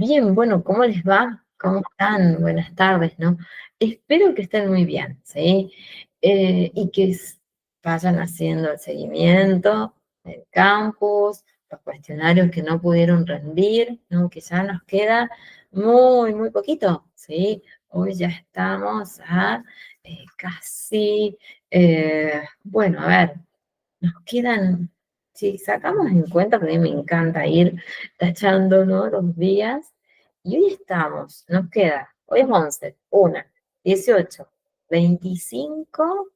Bien, bueno, ¿cómo les va? ¿Cómo están? Buenas tardes, ¿no? Espero que estén muy bien, ¿sí? Y que vayan haciendo el seguimiento del campus, los cuestionarios que no pudieron rendir, ¿no? Que ya nos queda muy poquito, ¿sí? Hoy ya estamos a casi, bueno, a ver, nos quedan, si sacamos en cuenta, porque a mí me encanta ir tachando, ¿no? Los días, y hoy estamos, nos queda, hoy es 11, 1, 18, 25,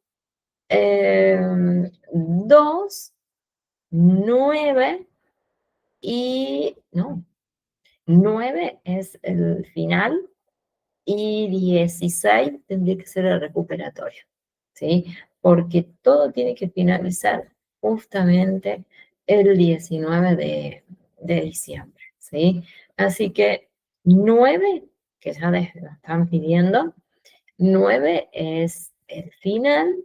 2, 9 y, no, 9 es el final y 16 tendría que ser el recuperatorio, ¿sí? Porque todo tiene que finalizar justamente el 19 de diciembre, ¿sí? Así que 9, que ya les lo están pidiendo, 9 es el final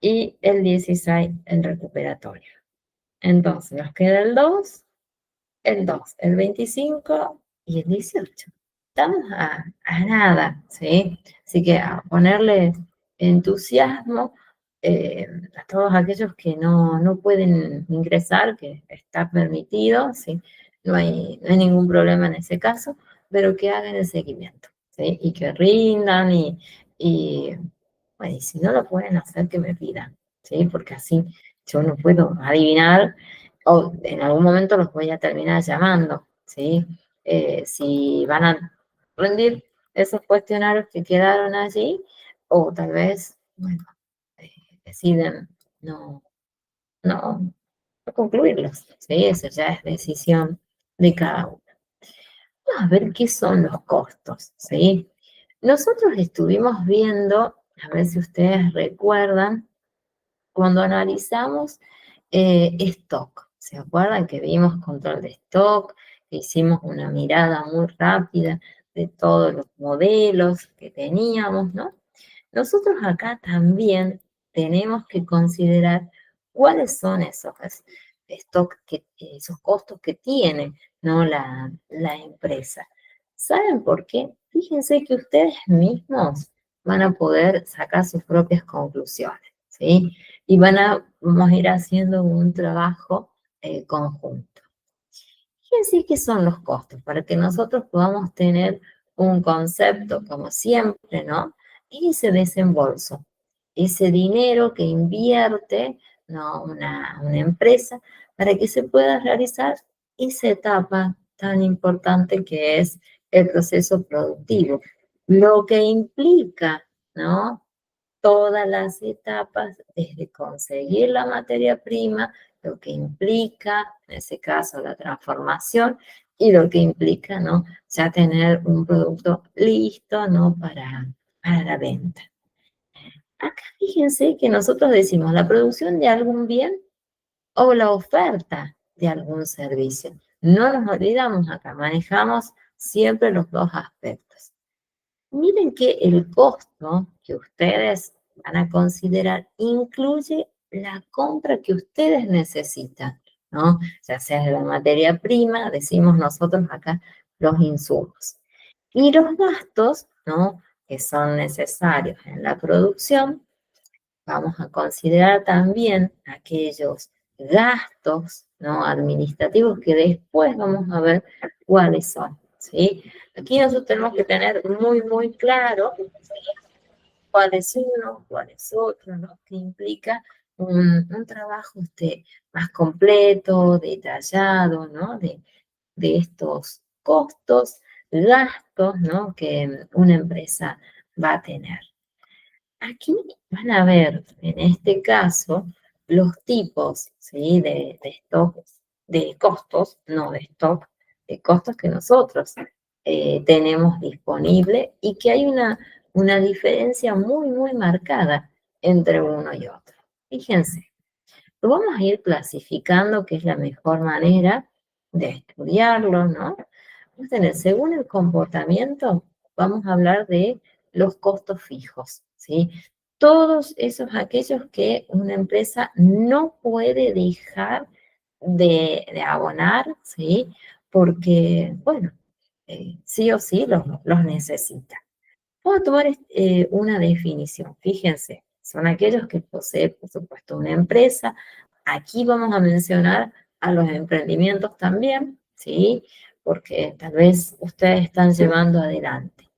y el 16 el recuperatorio. Entonces nos queda el 2, el 25 y el 18. Estamos a nada, ¿sí? Así que a ponerle entusiasmo a todos aquellos que no pueden ingresar, que está permitido, ¿sí? No hay ningún problema en ese caso, pero que hagan el seguimiento, ¿sí? Y que rindan y, bueno, y si no lo pueden hacer, que me pidan, ¿sí? Porque así yo no puedo adivinar o en algún momento los voy a terminar llamando, ¿sí? Si van a rendir esos cuestionarios que quedaron allí, o tal vez, bueno, eh, deciden no, no, no concluirlos, ¿sí? Eso ya es decisión de cada uno. Vamos a ver qué son los costos, ¿sí? Nosotros estuvimos viendo, a ver si ustedes recuerdan, cuando analizamos stock, ¿se acuerdan que vimos control de stock? Que hicimos una mirada muy rápida de todos los modelos que teníamos, ¿no? Nosotros acá también tenemos que considerar cuáles son esos stock, esos costos que tiene, ¿no? La empresa. ¿Saben por qué? Fíjense que ustedes mismos van a poder sacar sus propias conclusiones, ¿sí? Y vamos a ir haciendo un trabajo conjunto. Fíjense qué son los costos, para que nosotros podamos tener un concepto, como siempre, ¿no? Ese desembolso, ese dinero que invierte, ¿no? Una empresa para que se pueda realizar esa etapa tan importante que es el proceso productivo. Lo que implica, ¿no? Todas las etapas, desde conseguir la materia prima, lo que implica, en ese caso, la transformación, y lo que implica, ¿no? Ya tener un producto listo, ¿no? Para la venta. Acá fíjense que nosotros decimos la producción de algún bien o la oferta de algún servicio. No nos olvidamos acá, manejamos siempre los dos aspectos. Miren que el costo que ustedes van a considerar incluye la compra que ustedes necesitan, ¿no? Ya sea de la materia prima, decimos nosotros acá los insumos. Y los gastos, ¿no? Que son necesarios en la producción, vamos a considerar también aquellos gastos, ¿no? Administrativos que después vamos a ver cuáles son, ¿sí? Aquí nosotros tenemos que tener muy claro cuál es uno, cuál es otro, ¿no? Que implica un trabajo más completo, detallado, ¿no? De estos costos, gastos, ¿no? Que una empresa va a tener. Aquí van a ver, en este caso, los tipos, ¿sí? De stock, de costos, no de stock, de costos que nosotros tenemos disponible y que hay una diferencia muy marcada entre uno y otro. Fíjense, lo vamos a ir clasificando, que es la mejor manera de estudiarlo, ¿no? Vamos a tener, según el comportamiento, vamos a hablar de los costos fijos, ¿sí? Todos esos aquellos que una empresa no puede dejar de abonar, ¿sí? Porque, bueno, sí o sí los necesita. Vamos a tomar una definición. Fíjense, son aquellos que poseen, por supuesto, una empresa. Aquí vamos a mencionar a los emprendimientos también, ¿sí? Porque tal vez ustedes están llevando adelante.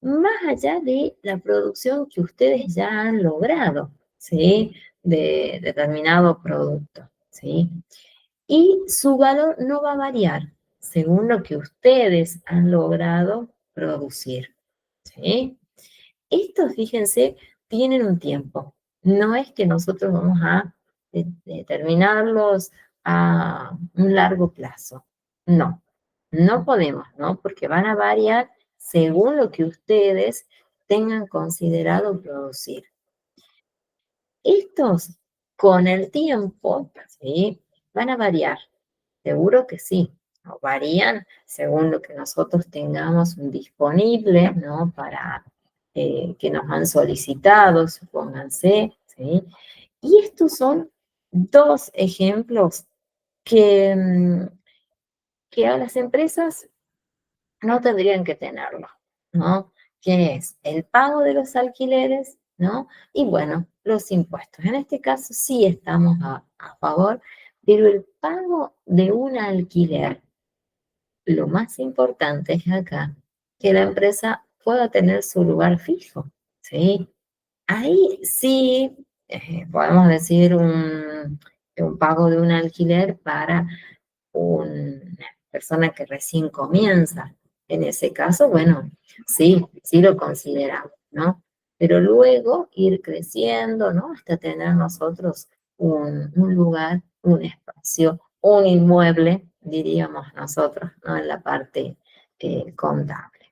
Más allá de la producción que ustedes ya han logrado, ¿sí? De determinado producto, ¿sí? Y su valor no va a variar según lo que ustedes han logrado producir, ¿sí? Estos, fíjense, tienen un tiempo. No es que nosotros vamos a determinarlos a un largo plazo. No, no podemos, ¿no? Porque van a variar según lo que ustedes tengan considerado producir. Estos, con el tiempo, ¿sí? Van a variar. Seguro que sí. ¿No? Varían según lo que nosotros tengamos disponible, ¿no? Para que nos han solicitado, supónganse, ¿sí? Y estos son dos ejemplos que a las empresas no tendrían que tenerlo, ¿no? Que es el pago de los alquileres, ¿no? Y bueno, los impuestos. En este caso sí estamos a favor, pero el pago de un alquiler, lo más importante es acá que la empresa pueda tener su lugar fijo, ¿sí? Ahí sí podemos decir un pago de un alquiler para una persona que recién comienza. En ese caso, bueno, sí, sí lo consideramos, ¿no? Pero luego ir creciendo, ¿no? Hasta tener nosotros un lugar, un espacio, un inmueble, diríamos nosotros, ¿no? En la parte contable.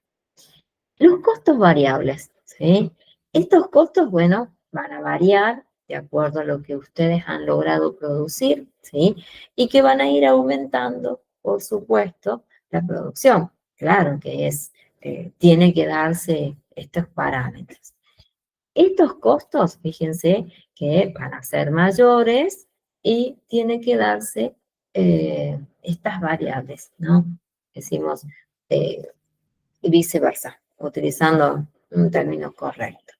Los costos variables, ¿sí? Estos costos, bueno, van a variar de acuerdo a lo que ustedes han logrado producir, ¿sí? Y que van a ir aumentando, por supuesto, la producción. Claro que tiene que darse estos parámetros. Estos costos, fíjense que van a ser mayores y tiene que darse estas variables, ¿no? Decimos, eh, y viceversa, utilizando un término correcto.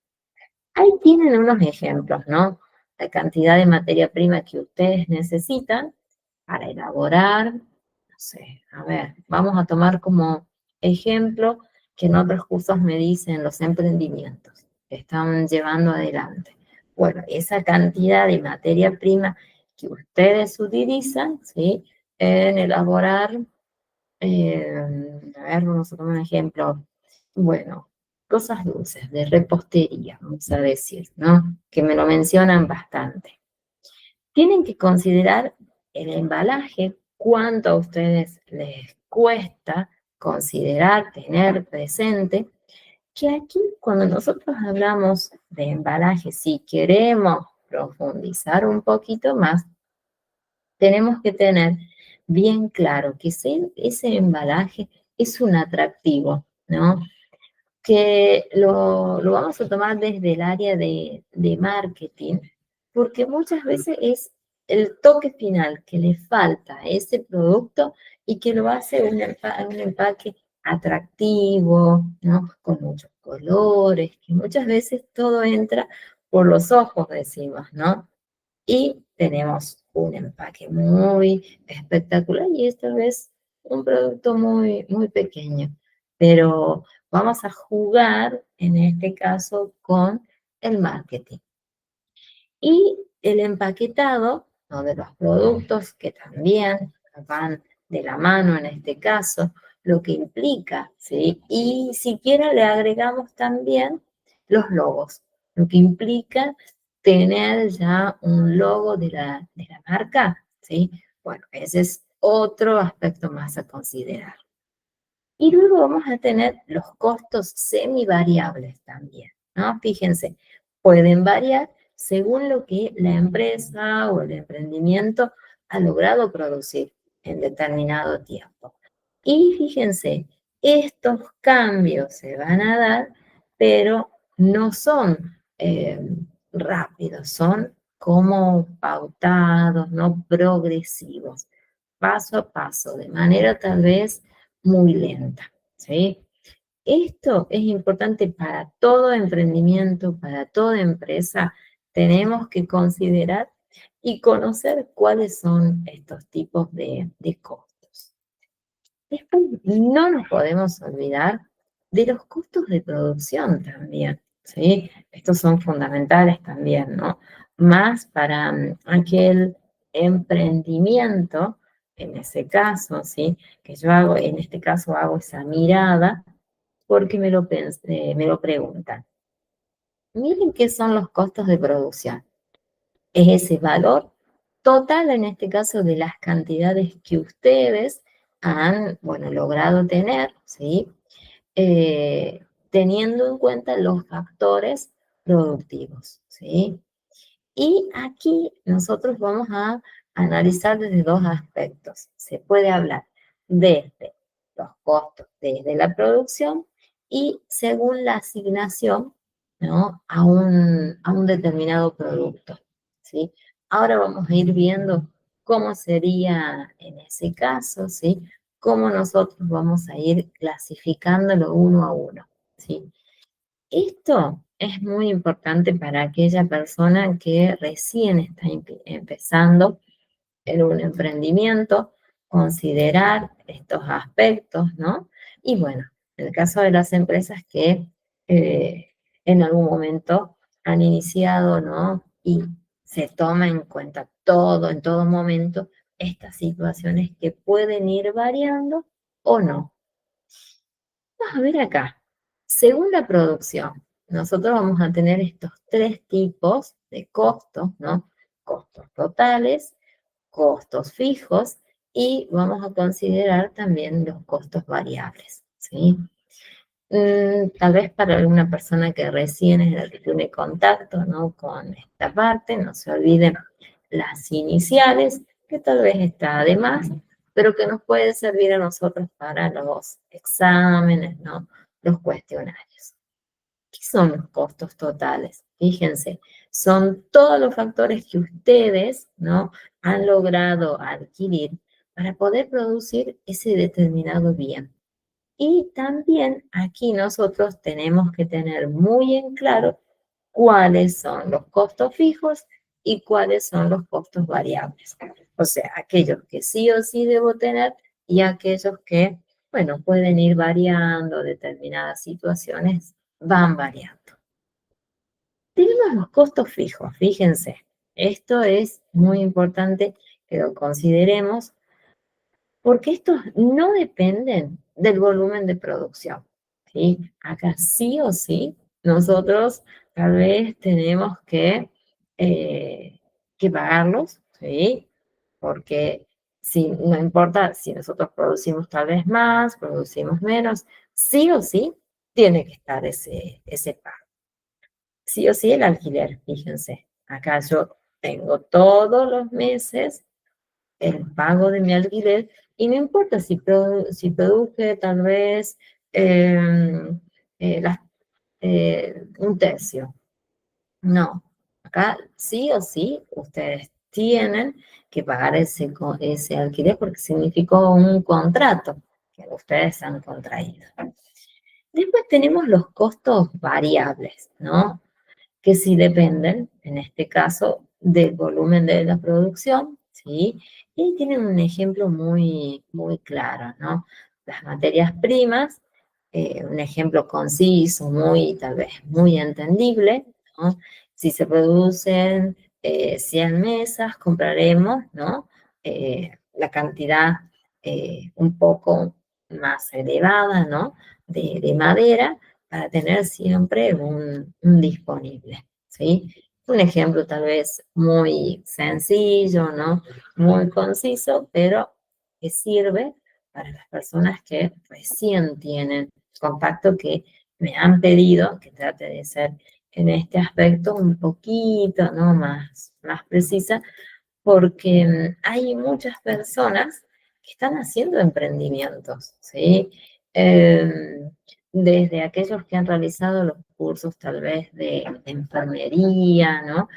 Ahí tienen unos ejemplos, ¿no? La cantidad de materia prima que ustedes necesitan para elaborar, no sé, a ver, vamos a tomar como ejemplo que en otros cursos me dicen los emprendimientos que están llevando adelante. Bueno, esa cantidad de materia prima que ustedes utilizan, ¿sí? En elaborar a ver, vamos a tomar un ejemplo. Bueno, cosas dulces, de repostería, vamos a decir, ¿no? Que me lo mencionan bastante. Tienen que considerar el embalaje, cuánto a ustedes les cuesta considerar, tener presente, que aquí cuando nosotros hablamos de embalaje, si queremos profundizar un poquito más, tenemos que tener bien claro que ese embalaje es un atractivo, ¿no? Que lo vamos a tomar desde el área de marketing, porque muchas veces es el toque final que le falta a ese producto y que lo hace un empaque atractivo, ¿no? Con muchos colores, que muchas veces todo entra por los ojos, decimos, ¿no? Y tenemos un empaque muy espectacular y esta vez un producto muy, muy pequeño. Pero vamos a jugar en este caso con el marketing. Y el empaquetado, ¿no? De los productos que también van de la mano en este caso, lo que implica, ¿sí? Y siquiera le agregamos también los logos, lo que implica tener ya un logo de la marca, ¿sí? Bueno, ese es otro aspecto más a considerar. Y luego vamos a tener los costos semivariables también, ¿no? Fíjense, pueden variar según lo que la empresa o el emprendimiento ha logrado producir en determinado tiempo. Y fíjense, estos cambios se van a dar, pero no son rápidos, son como pautados, no progresivos, paso a paso, de manera tal vez muy lenta, ¿sí? Esto es importante para todo emprendimiento, para toda empresa. Tenemos que considerar y conocer cuáles son estos tipos de costos. Después, no nos podemos olvidar de los costos de producción también, ¿sí? Estos son fundamentales también, ¿no? Más para aquel emprendimiento, en ese caso, ¿sí? Que yo hago, en este caso hago esa mirada porque me lo preguntan. Miren qué son los costos de producción. Es ese valor total, en este caso, de las cantidades que ustedes han, bueno, logrado tener, ¿sí? Teniendo en cuenta los factores productivos, ¿sí? Y aquí nosotros vamos a analizar desde dos aspectos. Se puede hablar desde los costos, desde la producción y según la asignación, ¿no? A un determinado producto, ¿sí? Ahora vamos a ir viendo cómo sería en ese caso, ¿sí? Cómo nosotros vamos a ir clasificándolo uno a uno, ¿sí? Esto es muy importante para aquella persona que recién está empezando en un emprendimiento, considerar estos aspectos, ¿no? Y bueno, en el caso de las empresas que eh, en algún momento han iniciado, ¿no? Y se toma en cuenta todo, en todo momento, estas situaciones que pueden ir variando o no. Vamos a ver acá. Según la producción, nosotros vamos a tener estos tres tipos de costos, ¿no? Costos totales, costos fijos y vamos a considerar también los costos variables, ¿sí? Tal vez para alguna persona que recién tiene contacto, ¿no? Con esta parte, no se olviden las iniciales, que tal vez está de más, pero que nos puede servir a nosotros para los exámenes, ¿no? Los cuestionarios. ¿Qué son los costos totales? Fíjense, son todos los factores que ustedes, ¿no? Han logrado adquirir para poder producir ese determinado bien. Y también aquí nosotros tenemos que tener muy en claro cuáles son los costos fijos y cuáles son los costos variables. O sea, aquellos que sí o sí debo tener y aquellos que, bueno, pueden ir variando, determinadas situaciones van variando. Tenemos los costos fijos, fíjense, esto es muy importante que lo consideremos porque estos no dependen del volumen de producción, ¿sí? Acá sí o sí, nosotros tal vez tenemos que pagarlos, ¿sí? Porque si, no importa si nosotros producimos tal vez más, producimos menos, sí o sí tiene que estar ese pago. Sí o sí el alquiler, fíjense. Acá yo tengo todos los meses el pago de mi alquiler y no importa si produje tal vez em, las un tercio. No, acá sí o sí ustedes tienen que pagar ese alquiler porque significó un contrato que ustedes han contraído. Después tenemos los costos variables, ¿no? Que sí dependen, en este caso, del volumen de la producción, ¿sí? Y tienen un ejemplo muy, muy claro, ¿no? Las materias primas, un ejemplo conciso, muy, tal vez, muy entendible, ¿no? Si se producen 100 mesas, compraremos, ¿no? La cantidad un poco más elevada, ¿no? De madera, para tener siempre un disponible, ¿sí? Un ejemplo tal vez muy sencillo, ¿no? Muy conciso, pero que sirve para las personas que recién tienen contacto, que me han pedido que trate de ser en este aspecto un poquito, ¿no? Más precisa, porque hay muchas personas que están haciendo emprendimientos, ¿sí? Em, Desde aquellos que han realizado los cursos tal vez de enfermería, ¿no?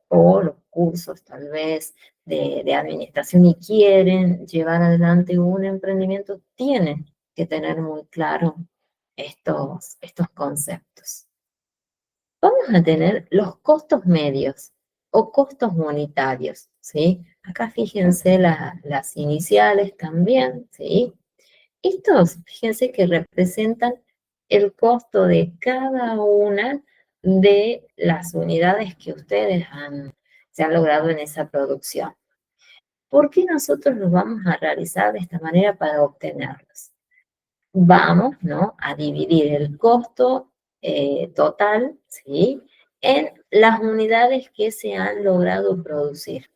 O los cursos tal vez de administración y quieren llevar adelante un emprendimiento, tienen que tener muy claro estos conceptos. Vamos a tener los costos medios o costos unitarios, ¿sí? Acá fíjense las iniciales también, ¿sí? Estos, fíjense que representan el costo de cada una de las unidades que ustedes se han logrado en esa producción. ¿Por qué nosotros los vamos a realizar de esta manera para obtenerlos? Vamos, ¿no?, a dividir el costo total, ¿sí?, en las unidades que se han logrado producir.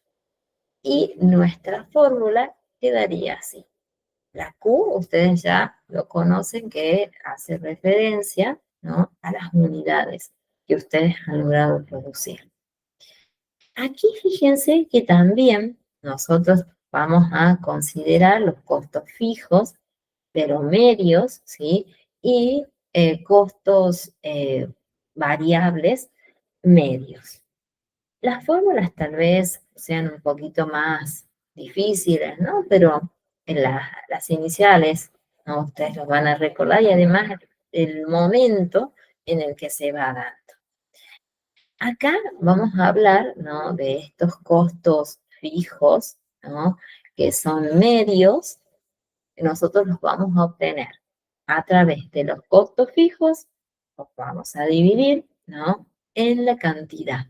Y nuestra fórmula quedaría así. La Q, ustedes ya lo conocen, que hace referencia, ¿no?, a las unidades que ustedes han logrado producir. Aquí fíjense que también nosotros vamos a considerar los costos fijos, pero medios, ¿sí? Y costos variables medios. Las fórmulas tal vez sean un poquito más difíciles, ¿no? Pero en las iniciales, ¿no?, ustedes los van a recordar, y además el momento en el que se va dando. Acá vamos a hablar, ¿no?, de estos costos fijos, ¿no?, que son medios, que nosotros los vamos a obtener a través de los costos fijos, los vamos a dividir, ¿no?, en la cantidad.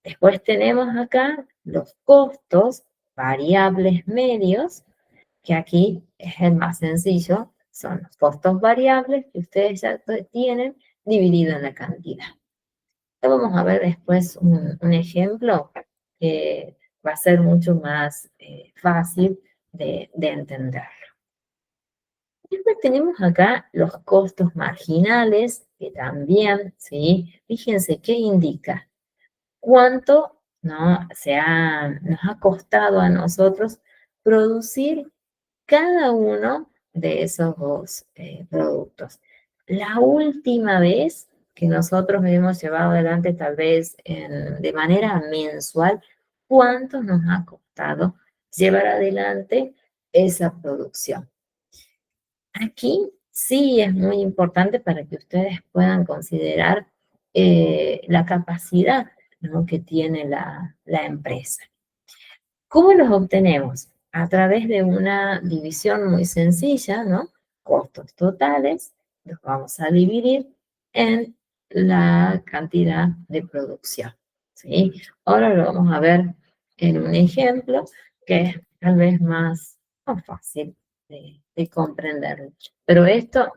Después tenemos acá los costos variables medios, que aquí es el más sencillo, son los costos variables que ustedes ya tienen dividido en la cantidad. Vamos a ver después un ejemplo que va a ser mucho más fácil de entender. Después tenemos acá los costos marginales, que también, ¿sí? Fíjense qué indica. Cuánto, ¿no?, nos ha costado a nosotros producir cada uno de esos productos. La última vez que nosotros hemos llevado adelante, tal vez de manera mensual, cuánto nos ha costado llevar adelante esa producción. Aquí sí es muy importante para que ustedes puedan considerar la capacidad, ¿no?, que tiene la empresa. ¿Cómo los obtenemos? A través de una división muy sencilla, ¿no? Costos totales, los vamos a dividir en la cantidad de producción, ¿sí? Ahora lo vamos a ver en un ejemplo que es tal vez más fácil de comprender. Pero esto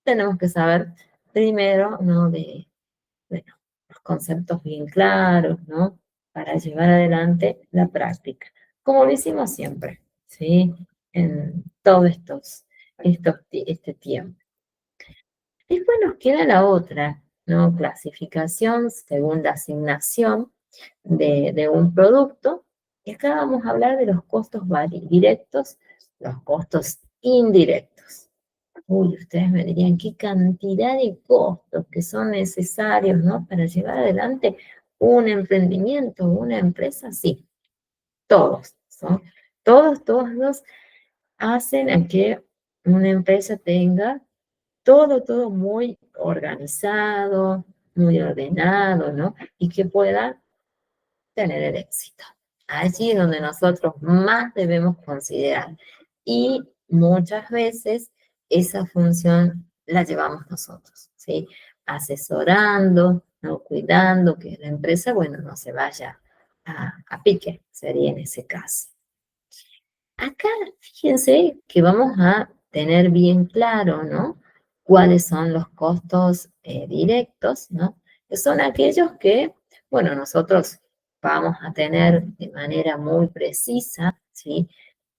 tenemos que saber primero, ¿no?, bueno, los conceptos bien claros, ¿no?, para llevar adelante la práctica, como lo hicimos siempre, ¿sí?, en todo este tiempo. Después nos queda la otra, ¿no?, clasificación según la asignación de un producto, y acá vamos a hablar de los costos directos, los costos indirectos. Uy, ustedes me dirían, ¿qué cantidad de costos que son necesarios, ¿no?, para llevar adelante un emprendimiento, una empresa? Sí, todos, ¿no? Todos hacen a que una empresa tenga todo muy organizado, muy ordenado, ¿no? Y que pueda tener el éxito. Allí es donde nosotros más debemos considerar. Y muchas veces esa función la llevamos nosotros, ¿sí? Asesorando, ¿no?, cuidando que la empresa, bueno, no se vaya a pique, sería en ese caso. Acá, fíjense que vamos a tener bien claro, ¿no?, cuáles son los costos directos, ¿no?, que son aquellos que, bueno, nosotros vamos a tener de manera muy precisa, ¿sí?,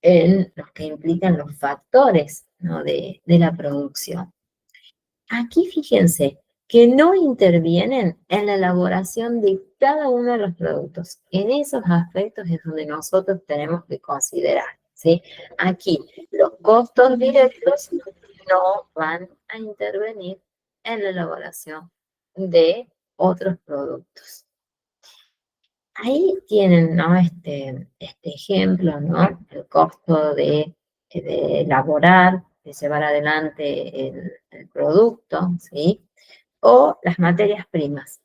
en los que implican los factores, ¿no?, de la producción. Aquí fíjense que no intervienen en la elaboración de cada uno de los productos. En esos aspectos es donde nosotros tenemos que considerar, ¿sí? Aquí los costos directos no van a intervenir en la elaboración de otros productos. Ahí tienen, ¿no?, este ejemplo, ¿no?, el costo de elaborar de llevar adelante el producto, ¿sí? O las materias primas,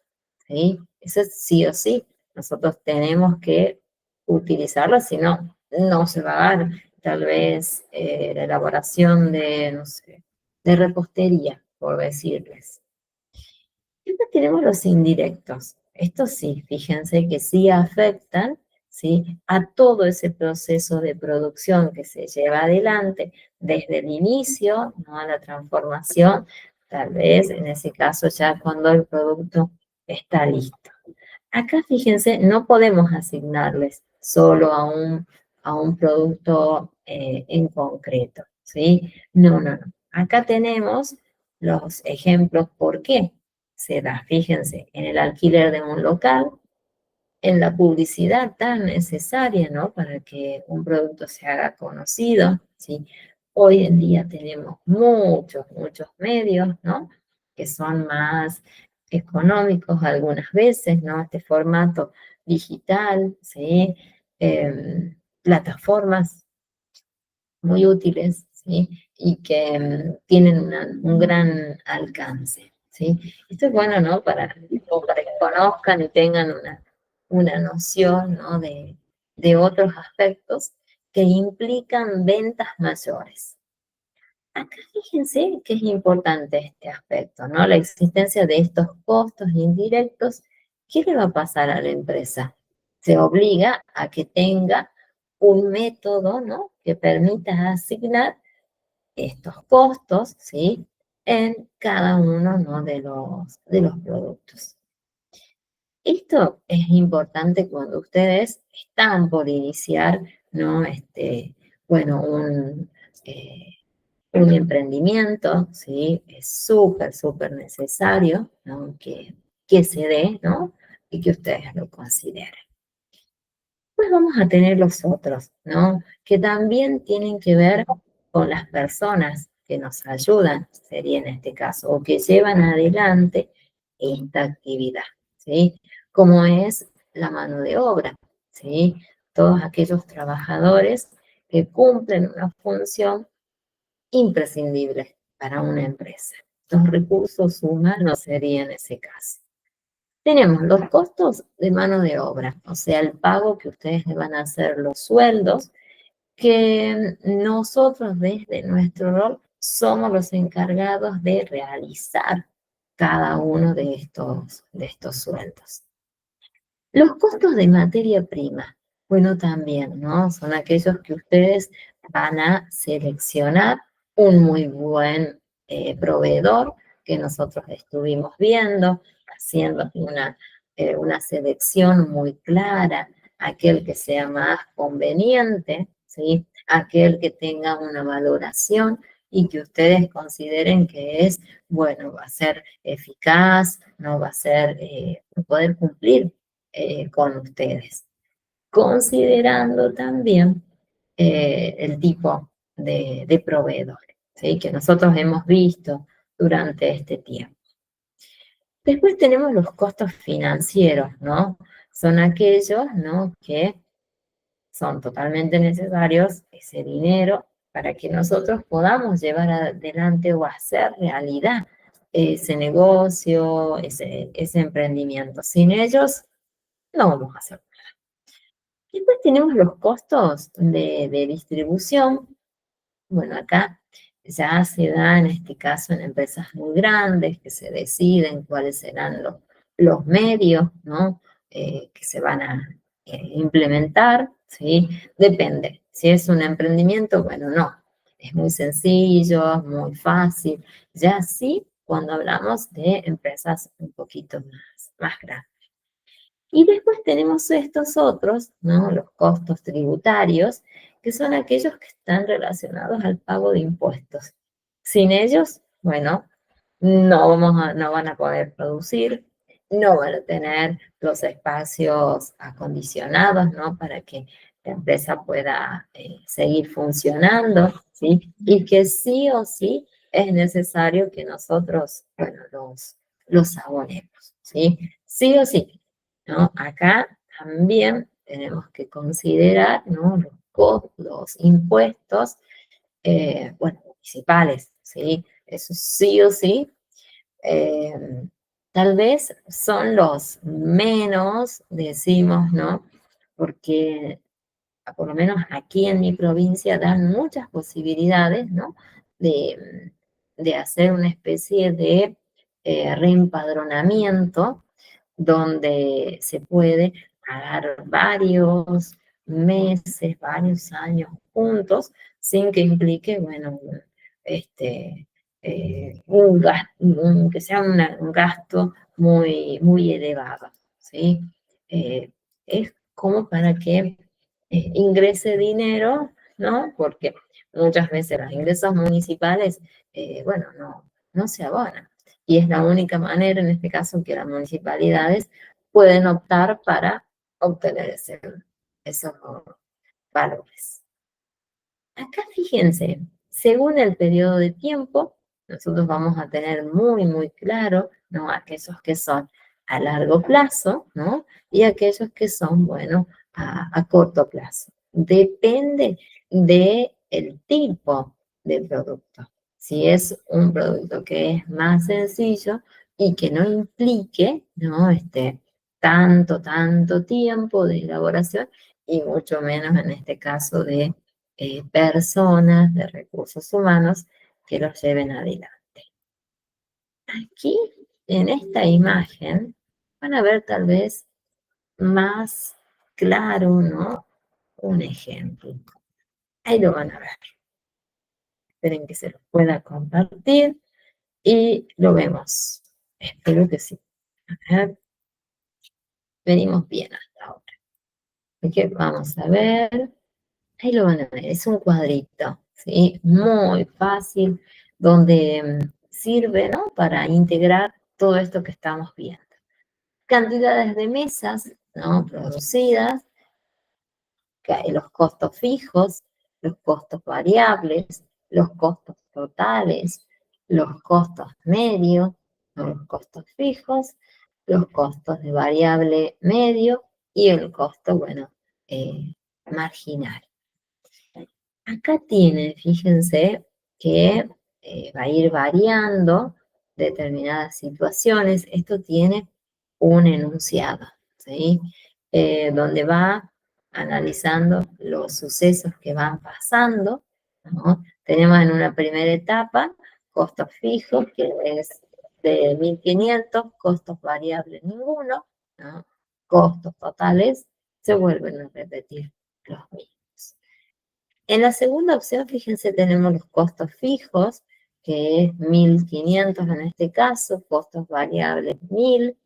¿sí? Eso sí o sí, nosotros tenemos que utilizarlo, si no, no se va a dar tal vez la elaboración de, no sé, de repostería, por decirles. Después tenemos los indirectos. Estos sí, fíjense que sí afectan, ¿sí?, a todo ese proceso de producción que se lleva adelante desde el inicio, ¿no?, a la transformación, tal vez en ese caso ya cuando el producto está listo. Acá, fíjense, no podemos asignarles solo a un producto en concreto, ¿sí? No, no, no. Acá tenemos los ejemplos. ¿Por qué se da? Fíjense, en el alquiler de un local, en la publicidad tan necesaria, ¿no?, para que un producto se haga conocido, ¿sí? Hoy en día tenemos muchos medios, ¿no?, que son más económicos algunas veces, ¿no? Este formato digital, ¿sí? Plataformas muy útiles, ¿sí? Y que tienen un gran alcance, ¿sí? Esto es bueno, ¿no?, para que conozcan y tengan una noción, ¿no?, de otros aspectos que implican ventas mayores. Acá fíjense que es importante este aspecto, ¿no? La existencia de estos costos indirectos. ¿Qué le va a pasar a la empresa? Se obliga a que tenga un método, ¿no?, que permita asignar estos costos, ¿sí?, en cada uno, ¿no?, de los productos. Esto es importante cuando ustedes están por iniciar, ¿no?, bueno, eh, un emprendimiento, ¿sí? Es súper necesario, ¿no?, que se dé, ¿no?, y que ustedes lo consideren. Pues vamos a tener los otros, ¿no?, que también tienen que ver con las personas que nos ayudan, sería en este caso, o que llevan adelante esta actividad, ¿sí? Como es la mano de obra, ¿sí? Todos aquellos trabajadores que cumplen una función imprescindible para una empresa. Los recursos humanos serían ese caso. Tenemos los costos de mano de obra, o sea, el pago que ustedes le van a hacer, los sueldos, que nosotros desde nuestro rol somos los encargados de realizar cada uno de estos sueldos. Los costos de materia prima, bueno, también, ¿no? Son aquellos que ustedes van a seleccionar un muy buen proveedor que nosotros estuvimos viendo, haciendo una selección muy clara, aquel que sea más conveniente, ¿sí? Aquel que tenga una valoración y que ustedes consideren que es, bueno, va a ser eficaz, no va a ser, poder cumplir con ustedes, considerando también el tipo de proveedor, ¿sí?, que nosotros hemos visto durante este tiempo. Después tenemos los costos financieros, ¿no? Son aquellos, ¿no?, que son totalmente necesarios, ese dinero, para que nosotros podamos llevar adelante o hacer realidad ese negocio, ese emprendimiento. Sin ellos, no vamos a hacer. Después tenemos los costos de distribución. Bueno, acá ya se da en este caso en empresas muy grandes que se deciden cuáles serán los medios, ¿no?, que se van a implementar, ¿sí? Depende. Si es un emprendimiento, bueno, no. Es muy sencillo, es muy fácil. Ya sí, cuando hablamos de empresas un poquito más grandes. Y después tenemos estos otros, ¿no?, los costos tributarios, que son aquellos que están relacionados al pago de impuestos. Sin ellos, bueno, no van a poder producir, no van a tener los espacios acondicionados, ¿no?, para que la empresa pueda seguir funcionando, ¿sí? Y que sí o sí es necesario que nosotros, bueno, los abonemos, ¿sí? Sí o sí, ¿no? Acá también tenemos que considerar, ¿no?, los impuestos, bueno, municipales, ¿sí? Eso sí o sí. eh, Tal vez son los menos, decimos, ¿no? Porque por lo menos aquí en mi provincia dan muchas posibilidades, ¿no? De hacer una especie de reempadronamiento donde se puede pagar varios meses, varios años juntos, sin que implique, bueno, este, que sea un gasto muy elevado, ¿sí? Es como para que ingrese dinero, ¿no? Porque muchas veces los ingresos municipales, bueno, no se abonan. Y es la única manera, en este caso, que las municipalidades pueden optar para obtener esos valores. Acá fíjense, según el periodo de tiempo, nosotros vamos a tener muy claro, ¿no? Aquellos que son a largo plazo, ¿no? Y aquellos que son, bueno, a corto plazo. Depende del tipo de producto. Si es un producto que es más sencillo y que no implique, ¿no? Tanto tiempo de elaboración y mucho menos en este caso de personas de recursos humanos que los lleven adelante. Aquí, en esta imagen, van a ver tal vez más claro, ¿no? Un ejemplo. Ahí lo van a ver. Esperen que se los pueda compartir y lo vemos. Espero que sí. A ver, venimos bien hasta ahora. Así que vamos a ver. Ahí lo van a ver, es un cuadrito, ¿sí? Muy fácil, donde sirve, ¿no? Para integrar todo esto que estamos viendo. Cantidades de mesas, ¿no? Producidas, los costos fijos, los costos variables, los costos totales, los costos medios, los costos fijos, los costos de variable medio y el costo, bueno, marginal. Acá tiene, fíjense, que va a ir variando determinadas situaciones. Esto tiene un enunciado, ¿sí? Donde va analizando los sucesos que van pasando, ¿no? Tenemos en una primera etapa costos fijos, que es de 1.500, costos variables ninguno, ¿no? Costos totales se vuelven a repetir los mismos. En la segunda opción, fíjense, tenemos los costos fijos, que es 1.500 en este caso, costos variables 1.000,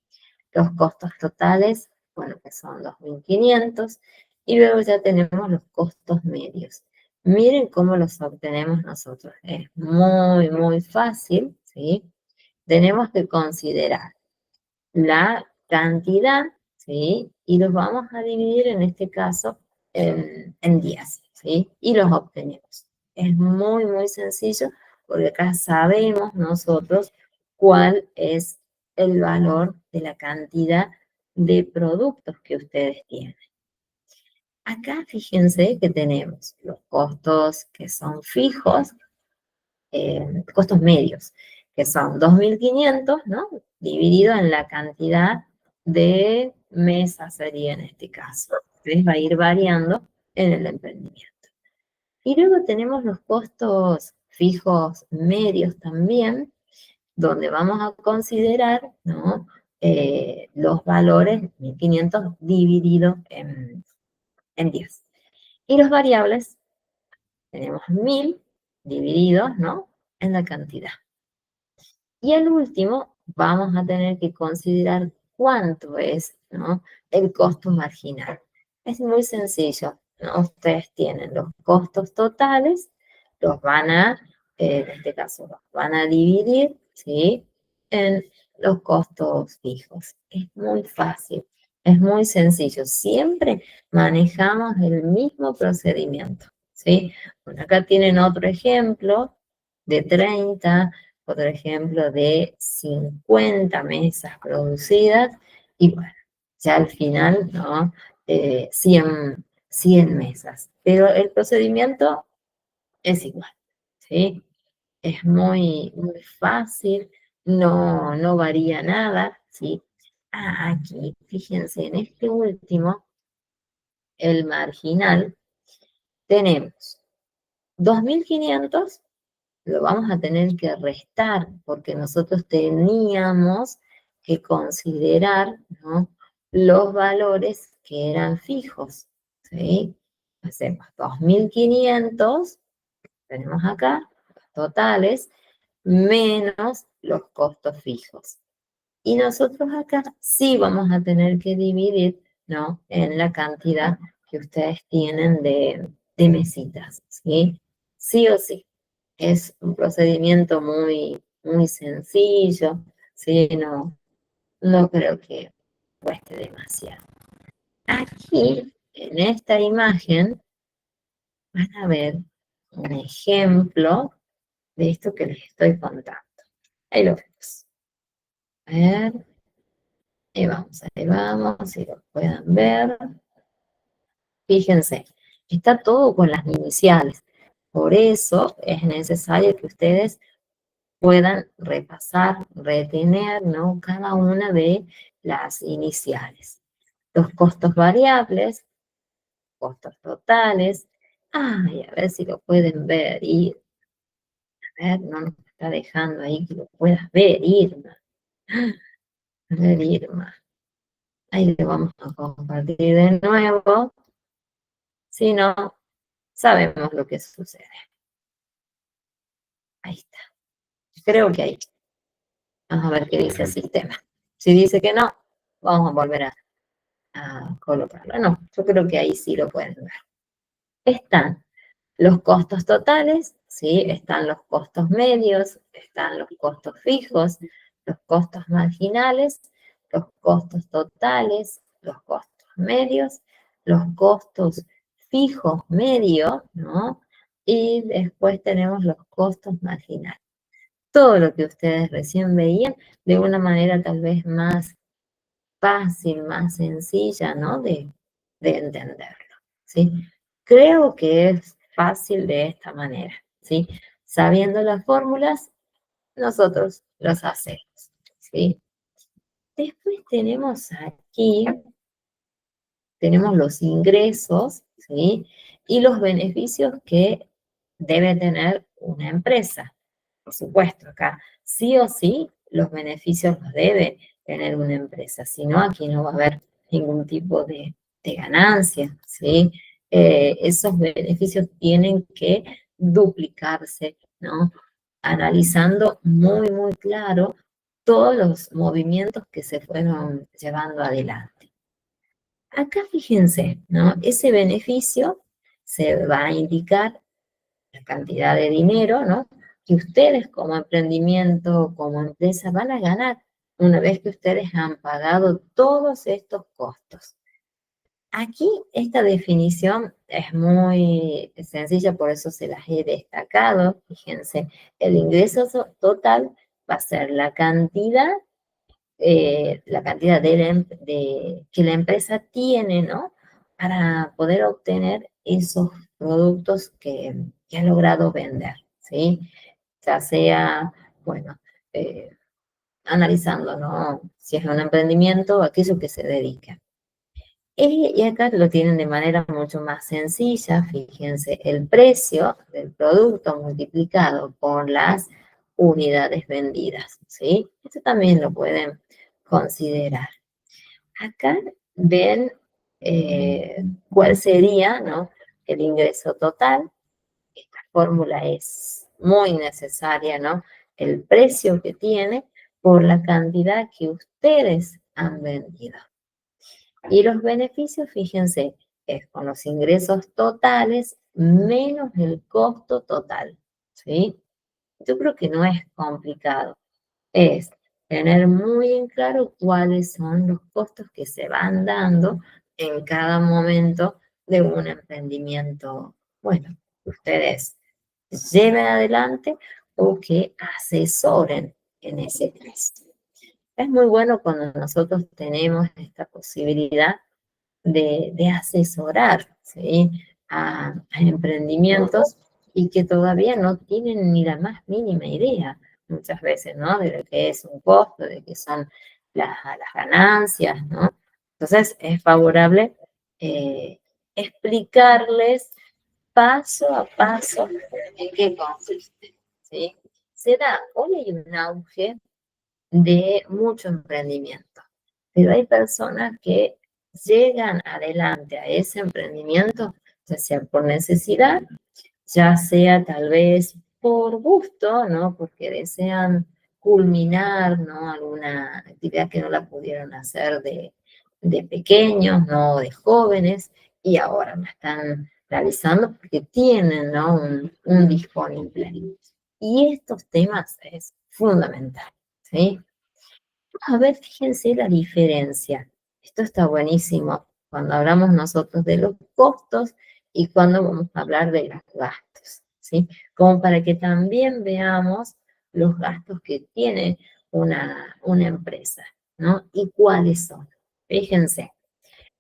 los costos totales, bueno, que son 2.500, y luego ya tenemos los costos medios. Miren cómo los obtenemos nosotros. Es muy fácil, ¿sí? Tenemos que considerar la cantidad, ¿sí? Y los vamos a dividir en este caso en días, ¿sí? Y los obtenemos. Es muy sencillo porque acá sabemos nosotros cuál es el valor de la cantidad de productos que ustedes tienen. Acá fíjense que tenemos los costos que son fijos, costos medios, que son 2.500, ¿no? Dividido en la cantidad de mesas sería en este caso. Entonces va a ir variando en el emprendimiento. Y luego tenemos los costos fijos medios también, donde vamos a considerar, ¿no? Los valores 1.500 dividido en 10. Y los variables, tenemos 1.000 divididos, ¿no? En la cantidad. Y al último, vamos a tener que considerar cuánto es, ¿no? El costo marginal. Es muy sencillo, ¿no? Ustedes tienen los costos totales, los van a, en este caso, los van a dividir, ¿sí? En los costos fijos. Es muy fácil, es muy sencillo. Siempre manejamos el mismo procedimiento, ¿sí? Bueno, acá tienen otro ejemplo de 30, otro ejemplo de 50 mesas producidas y bueno, ya al final, ¿no? 100 mesas. Pero el procedimiento es igual, ¿sí? es muy, muy fácil, no varía nada, ¿sí? Aquí, fíjense, en este último, el marginal, tenemos 2.500, lo vamos a tener que restar porque nosotros teníamos que considerar, ¿no?, los valores que eran fijos, ¿sí? Hacemos 2.500, tenemos acá, los totales, menos los costos fijos. Y nosotros acá sí vamos a tener que dividir, ¿no?, en la cantidad que ustedes tienen de mesitas, ¿sí? Sí o sí. Es un procedimiento muy, muy sencillo, ¿sí? No creo que cueste demasiado. Aquí, en esta imagen, van a ver un ejemplo de esto que les estoy contando. Ahí lo vemos. A ver, ahí vamos, si lo puedan ver. Fíjense, está todo con las iniciales. Por eso es necesario que ustedes puedan repasar, retener, ¿no?, cada una de las iniciales. Los costos variables, costos totales. Ay, a ver si lo pueden ver. Y, a ver, no nos está dejando ahí que lo puedas ver, Irma. A ver, Irma. Ahí lo vamos a compartir de nuevo. Si no, sabemos lo que sucede. Ahí está. Creo que ahí. Vamos a ver qué dice el sistema. Si dice que no, vamos a volver a colocarlo. No, yo creo que ahí sí lo pueden ver. Están los costos totales, ¿sí? Están los costos medios, están los costos fijos, los costos marginales, los costos totales, los costos medios, los costos fijos medios, ¿no? Y después tenemos los costos marginales. Todo lo que ustedes recién veían de una manera tal vez más fácil, más sencilla, ¿no?, de entenderlo, ¿sí? Creo que es fácil de esta manera, ¿sí? Sabiendo las fórmulas, nosotros los hacemos, ¿sí? Después tenemos aquí, tenemos los ingresos, ¿sí?, y los beneficios que debe tener una empresa. Por supuesto, acá sí o sí los beneficios los debe tener una empresa, si no, aquí no va a haber ningún tipo de ganancia, ¿sí? Esos beneficios tienen que duplicarse, ¿no? Analizando muy, muy claro todos los movimientos que se fueron llevando adelante. Acá fíjense, ¿no? Ese beneficio se va a indicar la cantidad de dinero, ¿no?, que ustedes como emprendimiento, como empresa van a ganar una vez que ustedes han pagado todos estos costos. Aquí esta definición es muy sencilla, por eso se las he destacado. Fíjense, el ingreso total va a ser la cantidad que la empresa tiene, ¿no?, para poder obtener esos productos que ha logrado vender, ¿sí? Ya sea, bueno, eh, analizando, ¿no?, si es un emprendimiento, aquello que se dedica. Y acá lo tienen de manera mucho más sencilla, fíjense, el precio del producto multiplicado por las unidades vendidas, ¿sí? Esto también lo pueden considerar. Acá ven cuál sería, ¿no?, el ingreso total. Esta fórmula es muy necesaria, ¿no? El precio que tiene por la cantidad que ustedes han vendido. Y los beneficios, fíjense, es con los ingresos totales menos el costo total, ¿sí? Yo creo que no es complicado. Es tener muy en claro cuáles son los costos que se van dando en cada momento de un emprendimiento, bueno, que ustedes lleven adelante o que asesoren en ese caso. Es muy bueno cuando nosotros tenemos esta posibilidad de asesorar, ¿sí?, a emprendimientos y que todavía no tienen ni la más mínima idea, muchas veces, ¿no? De lo que es un costo, de qué son las ganancias, ¿no? Entonces, es favorable explicarles paso a paso en qué consiste, ¿sí? Se da, hoy hay un auge de mucho emprendimiento, pero hay personas que llegan adelante a ese emprendimiento, ya sea por necesidad, ya sea tal vez por gusto, ¿no? Porque desean culminar, ¿no? Alguna actividad que no la pudieron hacer de pequeños, ¿no? De jóvenes, y ahora la están realizando porque tienen, ¿no? Un disponible. Y estos temas es fundamental, ¿sí? A ver, fíjense la diferencia. Esto está buenísimo cuando hablamos nosotros de los costos y cuando vamos a hablar de los gastos, ¿sí? Como para que también veamos los gastos que tiene una empresa, ¿no? Y cuáles son. Fíjense,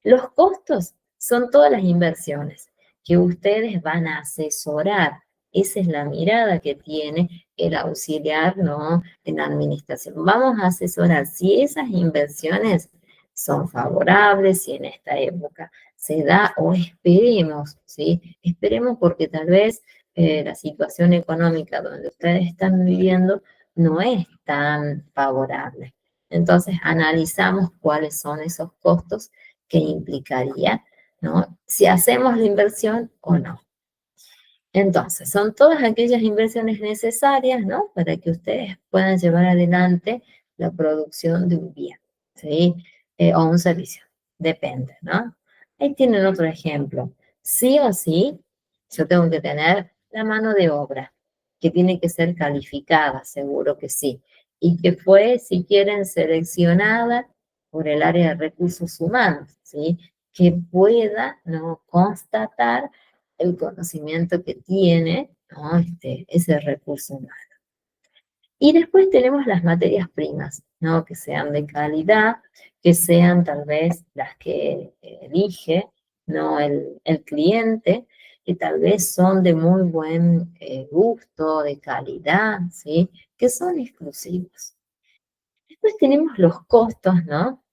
los costos son todas las inversiones que ustedes van a asesorar. Esa es la mirada que tiene el auxiliar, ¿no? En la administración. Vamos a asesorar si esas inversiones son favorables, si en esta época se da o esperemos, ¿sí? Esperemos porque tal vez la situación económica donde ustedes están viviendo no es tan favorable. Entonces, analizamos cuáles son esos costos que implicaría, ¿no? Si hacemos la inversión o no. Entonces, son todas aquellas inversiones necesarias, ¿no? Para que ustedes puedan llevar adelante la producción de un bien, ¿sí? O un servicio, depende, ¿no? Ahí tienen otro ejemplo. Sí o sí, yo tengo que tener la mano de obra, que tiene que ser calificada, seguro que sí, y que fue, si quieren, seleccionada por el área de recursos humanos, ¿sí? Que pueda, ¿no? Constatar el conocimiento que tiene, ¿no? Ese recurso humano. Y después tenemos las materias primas, ¿no? Que sean de calidad, que sean tal vez las que elige, ¿no? El cliente, que tal vez son de muy buen gusto, de calidad, ¿sí? Que son exclusivos. Después tenemos los costos, ¿no?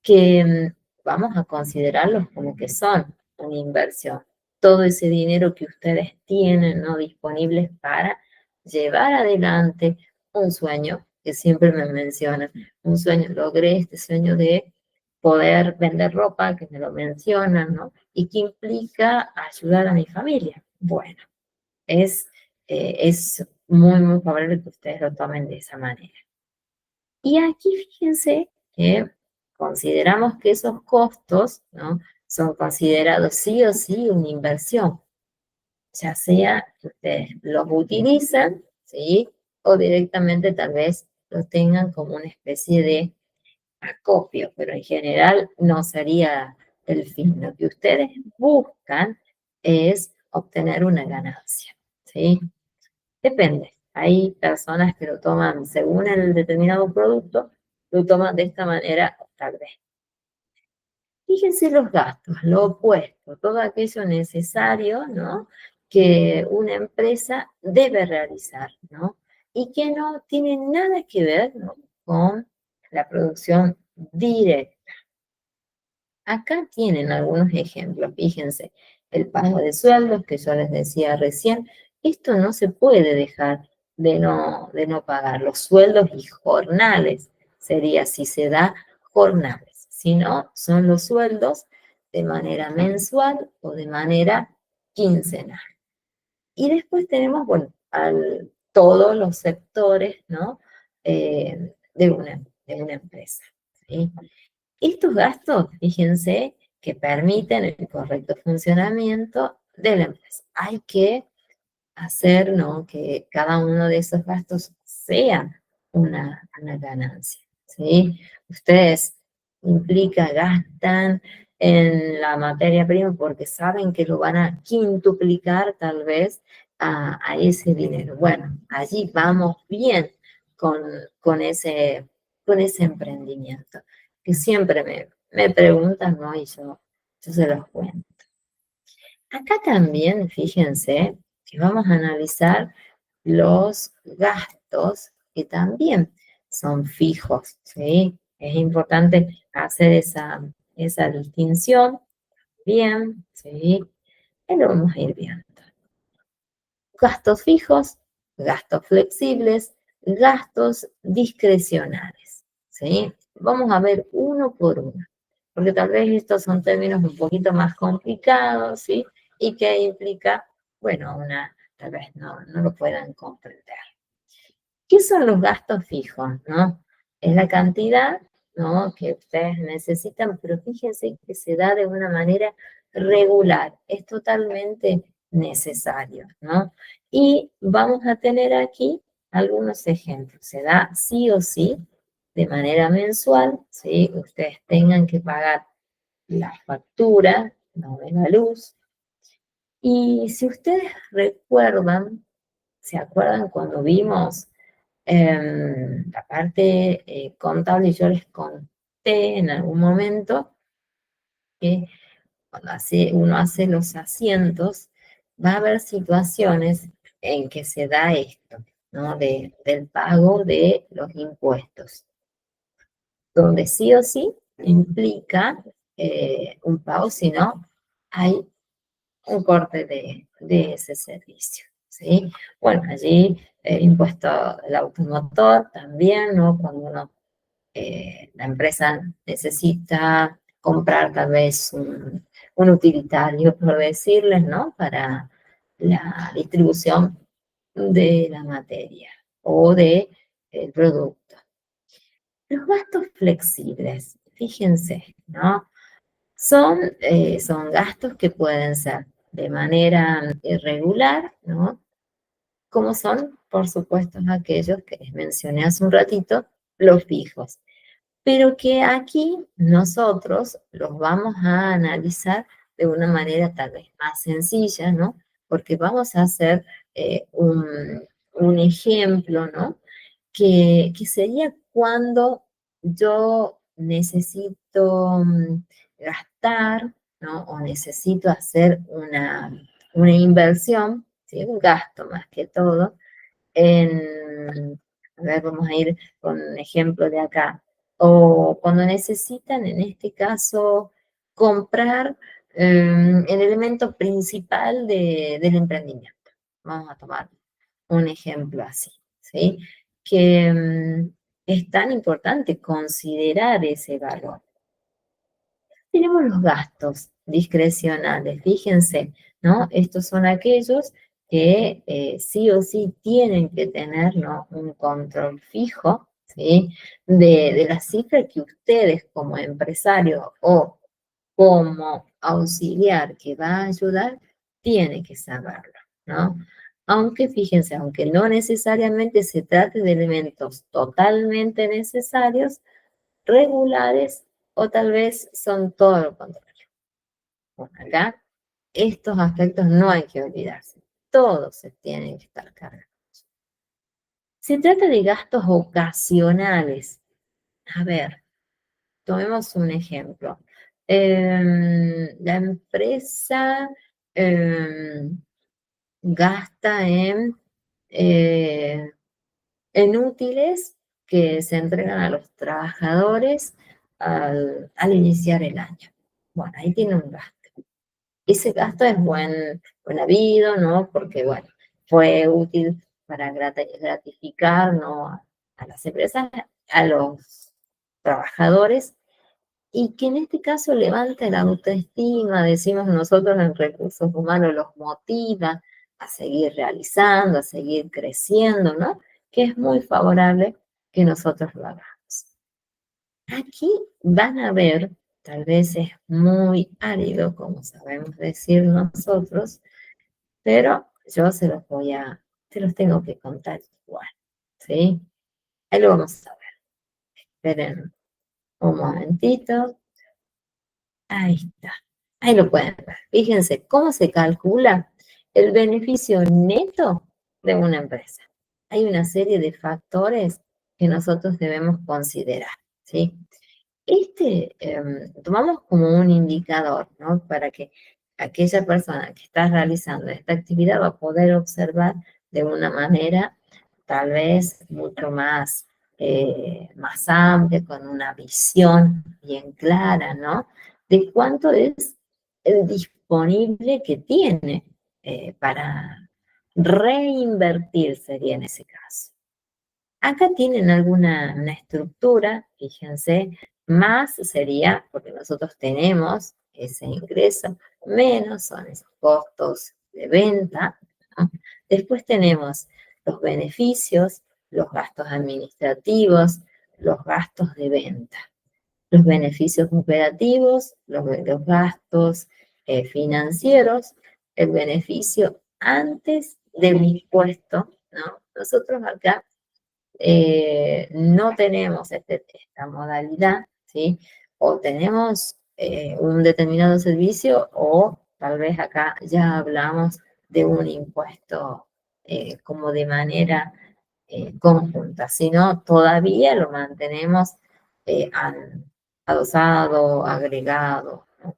Que vamos a considerarlos como que son una inversión. Todo ese dinero que ustedes tienen, ¿no? Disponibles para llevar adelante un sueño, que siempre me mencionan, un sueño, logré este sueño de poder vender ropa, que me lo mencionan, ¿no? Y que implica ayudar a mi familia. Bueno, es muy, muy favorable que ustedes lo tomen de esa manera. Y aquí fíjense que consideramos que esos costos, ¿no? Son considerados sí o sí una inversión, ya sea que ustedes los utilizan, ¿sí? O directamente tal vez lo tengan como una especie de acopio, pero en general no sería el fin. Lo que ustedes buscan es obtener una ganancia, ¿sí? Depende. Hay personas que lo toman según el determinado producto, lo toman de esta manera, tal vez. Fíjense los gastos, lo opuesto, todo aquello necesario, ¿no? Que una empresa debe realizar, ¿no? Y que no tiene nada que ver, ¿no? Con la producción directa. Acá tienen algunos ejemplos, fíjense, el pago de sueldos que yo les decía recién, esto no se puede dejar de no pagar, los sueldos y jornales, sería si se da jornales, si no, son los sueldos de manera mensual o de manera quincenal. Y después tenemos, bueno, todos los sectores, ¿no? De una empresa, ¿sí? Estos gastos, fíjense, que permiten el correcto funcionamiento de la empresa. Hay que hacer, ¿no? Que cada uno de esos gastos sea una ganancia, ¿sí? Ustedes gastan en la materia prima porque saben que lo van a quintuplicar tal vez a ese dinero. Bueno, allí vamos bien con, con ese, con ese emprendimiento, que siempre me preguntan, ¿no? Y yo se los cuento. Acá también, fíjense, que vamos a analizar los gastos que también son fijos, ¿sí? Es importante hacer esa distinción bien, ¿sí? Y lo vamos a ir viendo. Gastos fijos, gastos flexibles, gastos discrecionales, ¿sí? Vamos a ver uno por uno, porque tal vez estos son términos un poquito más complicados, ¿sí? Y que implica, bueno, tal vez no lo puedan comprender. ¿Qué son los gastos fijos, no? Es la cantidad, ¿no?, que ustedes necesitan, pero fíjense que se da de una manera regular, es totalmente necesario, ¿no? Y vamos a tener aquí algunos ejemplos. Se da sí o sí, de manera mensual, ¿sí? Ustedes tengan que pagar la factura, ¿no?, de la luz. Y si ustedes recuerdan, ¿se acuerdan cuando vimos la parte contable? Yo les conté en algún momento que cuando uno hace los asientos, va a haber situaciones en que se da esto, ¿no? Del pago de los impuestos, donde sí o sí implica un pago, si no, hay un corte de ese servicio, ¿sí? Bueno, allí impuesto al automotor también, ¿no? Cuando la empresa necesita comprar tal vez un utilitario, por decirles, ¿no? Para la distribución de la materia o de el producto. Los gastos flexibles, fíjense, ¿no? Son gastos que pueden ser de manera irregular, ¿no? Como son, por supuesto, aquellos que les mencioné hace un ratito, los fijos, pero que aquí nosotros los vamos a analizar de una manera tal vez más sencilla, ¿no? Porque vamos a hacer un ejemplo, ¿no? Que sería cuando yo necesito gastar, ¿no? O necesito hacer una inversión, ¿sí? Un gasto más que todo, a ver, vamos a ir con un ejemplo de acá, o cuando necesitan, en este caso, comprar el elemento principal del emprendimiento. Vamos a tomar un ejemplo así, ¿sí? Que es tan importante considerar ese valor. Tenemos los gastos discrecionales, fíjense, ¿no? Estos son aquellos que sí o sí tienen que tener, ¿no?, un control fijo, ¿sí? De la cifra que ustedes como empresario o como auxiliar que va a ayudar, tiene que saberlo, ¿no? Aunque fíjense, aunque no necesariamente se trate de elementos totalmente necesarios, regulares, o tal vez son todo lo contrario. Bueno, acá estos aspectos no hay que olvidarse, todos se tienen que estar cargados. Se trata de gastos ocasionales. A ver, tomemos un ejemplo. La empresa gasta eh, en útiles que se entregan a los trabajadores al iniciar el año. Bueno, ahí tiene un gasto. Ese gasto es buen habido, ¿no? Porque, bueno, fue útil para gratificar, ¿no?, a las empresas, a los trabajadores, y que en este caso levanta la autoestima, decimos nosotros en recursos humanos, los motiva a seguir realizando, a seguir creciendo, ¿no? Que es muy favorable que nosotros lo hagamos. Aquí van a ver, tal vez es muy árido, como sabemos decir nosotros, pero yo se los tengo que contar igual, ¿sí? Ahí lo vamos a ver. Esperen un momentito. Ahí está. Ahí lo pueden ver. Fíjense cómo se calcula el beneficio neto de una empresa. Hay una serie de factores que nosotros debemos considerar, ¿sí? Tomamos como un indicador, ¿no? Para que aquella persona que está realizando esta actividad va a poder observar de una manera tal vez mucho más, más amplia, con una visión bien clara, ¿no? De cuánto es el disponible que tiene para reinvertir, sería en ese caso. Acá tienen alguna una estructura, fíjense, más sería, porque nosotros tenemos ese ingreso, menos son esos costos de venta, ¿no? Después tenemos los beneficios, los gastos administrativos, los gastos de venta, los beneficios operativos, los gastos financieros, el beneficio antes del impuesto, ¿no? Nosotros acá no tenemos esta modalidad, ¿sí? O tenemos un determinado servicio o tal vez acá ya hablamos de un impuesto como de manera conjunta, sino todavía lo mantenemos adosado, agregado, ¿no?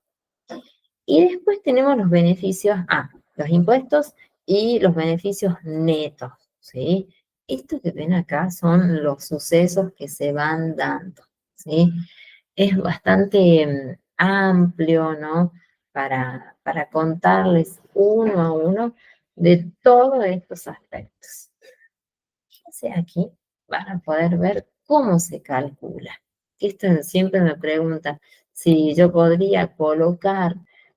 Y después tenemos los beneficios, los impuestos y los beneficios netos, ¿sí? Esto que ven acá son los sucesos que se van dando, ¿sí? Es bastante amplio, ¿no? Para contarles uno a uno de todos estos aspectos. Fíjense aquí, van a poder ver cómo se calcula. Esto siempre me preguntan si yo podría colocar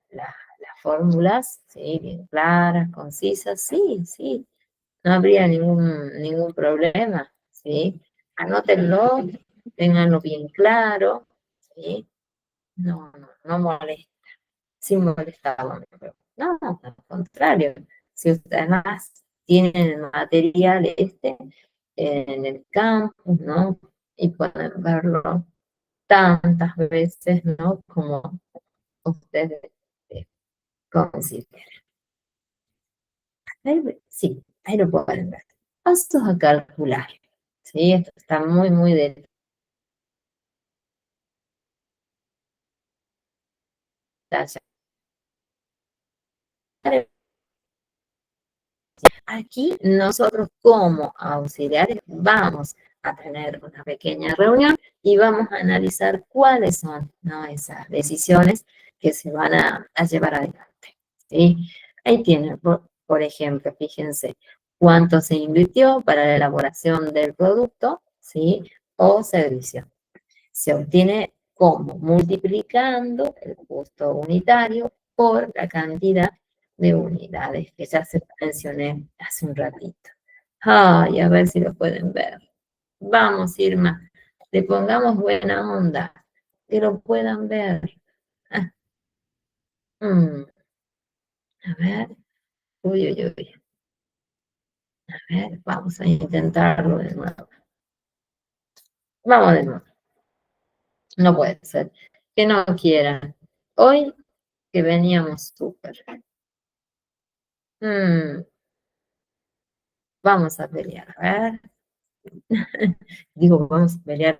las fórmulas, ¿sí? Bien claras, concisas. Sí, sí, no habría ningún problema, ¿sí? Anótenlo, ténganlo bien claro, ¿sí? No molesta, sin molestarlo. No, al contrario, si ustedes además tienen el material en el campus, ¿no? Y pueden verlo tantas veces, ¿no? Como ustedes eh, consideren. Sí, ahí lo pueden ver. Pasos a calcular. Sí, esto está muy detallado. Aquí nosotros como auxiliares vamos a tener una pequeña reunión y vamos a analizar cuáles son, ¿no? Esas decisiones que se van a llevar adelante, ¿sí? Ahí tienen, por ejemplo, fíjense cuánto se invirtió para la elaboración del producto, ¿sí? O servicio. Se obtiene como multiplicando el costo unitario por la cantidad de unidades que ya se mencioné hace un ratito. Ay, a ver si lo pueden ver. Vamos, Irma, le pongamos buena onda, que lo puedan ver. Ah, a ver, uy. A ver, vamos a intentarlo de nuevo. Vamos de nuevo. No puede ser. Que no quieran. Hoy que veníamos súper. Mm, vamos a pelear, a ver. Digo, vamos a pelear